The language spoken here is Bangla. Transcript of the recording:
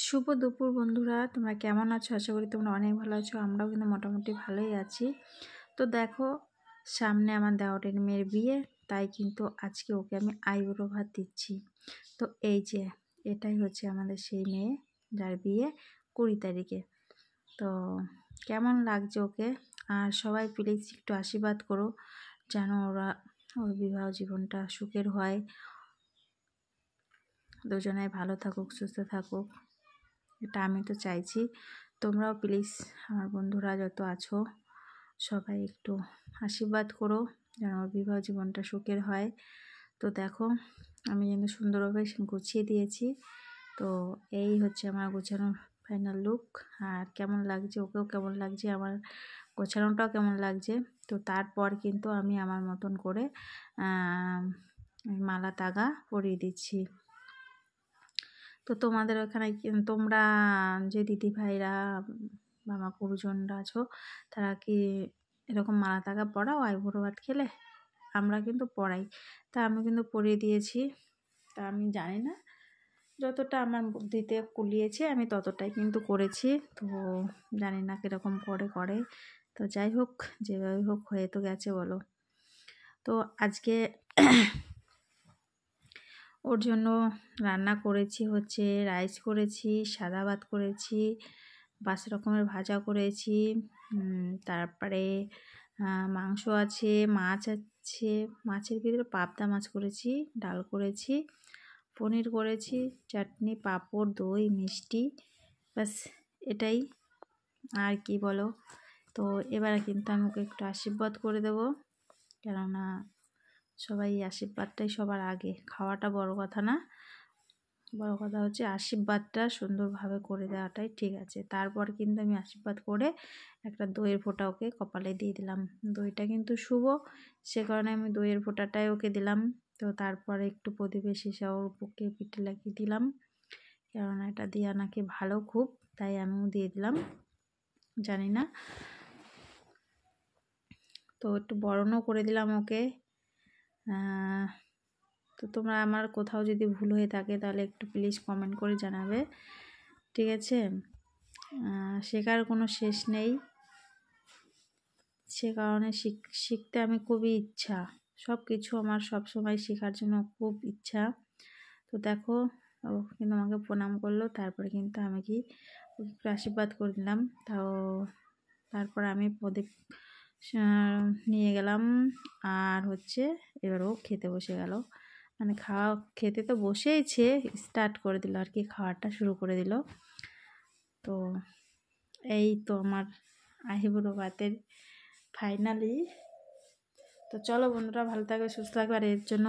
শুভ দুপুর বন্ধুরা, তোমরা কেমন আছো? আশা করি তোমরা অনেক ভালো আছো। আমরাও কিন্তু মোটামুটি ভালোই আছি। তো দেখো, সামনে আমার দেওরের মেয়ের বিয়ে, তাই কিন্তু আজকে ওকে আমি আইবুড়ো ভাত দিচ্ছি। তো এই যে এটাই হচ্ছে আমাদের সেই মেয়ে যার বিয়ে 20 তারিখে। তো কেমন লাগছে ওকে? আর সবাই প্লিজ একটু আশীর্বাদ করো যেন ওর বিবাহ জীবনটা সুখের হয়, দুজনাই ভালো থাকুক, সুস্থ থাকুক, এটা আমি তো চাইছি। তোমরাও প্লিজ আমার বন্ধুরা যত আছো সবাই একটু আশীর্বাদ করো যেন আমার বিবাহ জীবনটা সুখের হয়। তো দেখো, আমি কিন্তু সুন্দরভাবে গুছিয়ে দিয়েছি। তো এই হচ্ছে আমার গোছানোর ফাইনাল লুক। আর কেমন লাগছে, ওকেও কেমন লাগছে, আমার গোছানোটাও কেমন লাগছে। তো তারপর কিন্তু আমি আমার মতন করে মালা তাগা পরিয়ে দিচ্ছি। তো তোমাদের ওখানে তোমরা যে দিদি ভাইরা বা আমার গুরুজনরা আছো, তারা কি এরকম মালা তাগা পরাও আইবুড়ো ভাত খেলে? আমরা কিন্তু পড়াই। তা আমি কিন্তু পরিয়ে দিয়েছি। তা আমি জানি না, যতটা আমার বুদ্ধিতে কুলিয়েছে আমি ততটাই কিন্তু করেছি। তো জানি না কীরকম করে। তো যাই হোক, যেভাবে হোক হয়ে তো গেছে বলো। তো আজকে ওর জন্য রান্না করেছি হচ্ছে রাইস করেছি, সাদা ভাত করেছি, 5 রকমের ভাজা করেছি, তারপরে মাংস আছে, মাছ আছে, মাছের ভিতরে পাবদা মাছ করেছি, ডাল করেছি, পনির করেছি, চাটনি, পাঁপড়, দই, মিষ্টি, ব্যাস এটাই। আর কি বলো? তো এবারে কিন্তু আমি ওকে একটু আশীর্বাদ করে দেবো, কেননা সবাই আশীর্বাদটাই সবার আগে, খাওয়াটা বড় কথা না, বড় কথা হচ্ছে আশীর্বাদটা সুন্দরভাবে করে দেওয়াটাই ঠিক আছে। তারপর কিন্তু আমি আশীর্বাদ করে একটা দইয়ের ফোঁটা ওকে কপালে দিয়ে দিলাম। দইটা কিন্তু শুভ, সে কারণে আমি দইয়ের ফোঁটাটাই ওকে দিলাম। তো তারপরে একটু প্রতিবেশী সহ ওর বুকে পিঠে লাগিয়ে দিলাম, কেননা এটা দেওয়া নাকি ভালো খুব, তাই আমিও দিয়ে দিলাম। জানি না, তো একটু বরণও করে দিলাম ওকে। তো তোমরা আমার কোথাও যদি ভুল হয়ে থাকে তাহলে একটু প্লিজ কমেন্ট করে জানাবে, ঠিক আছে? শেখার কোনো শেষ নেই, সে কারণে শিখতে আমি খুবই ইচ্ছা, সব কিছু আমার সব সময় শেখার জন্য খুব ইচ্ছা। তো দেখো, ও কিন্তু আমাকে প্রণাম করলো, তারপরে কিন্তু আমি কি একটু আশীর্বাদ করে দিলাম। তারপর আমি প্রদীপ নিয়ে গেলাম, আর হচ্ছে এবার ও খেতে বসে গেল, মানে খেতে তো বসেইছে, স্টার্ট করে দিল আর কি, খাওয়াটা শুরু করে দিল। তো এই তো আমার আইবুড়ো ভাতের ফাইনালি। তো চলো বন্ধুরা, ভালো থাকবে, সুস্থ থাকবে, আর এর জন্য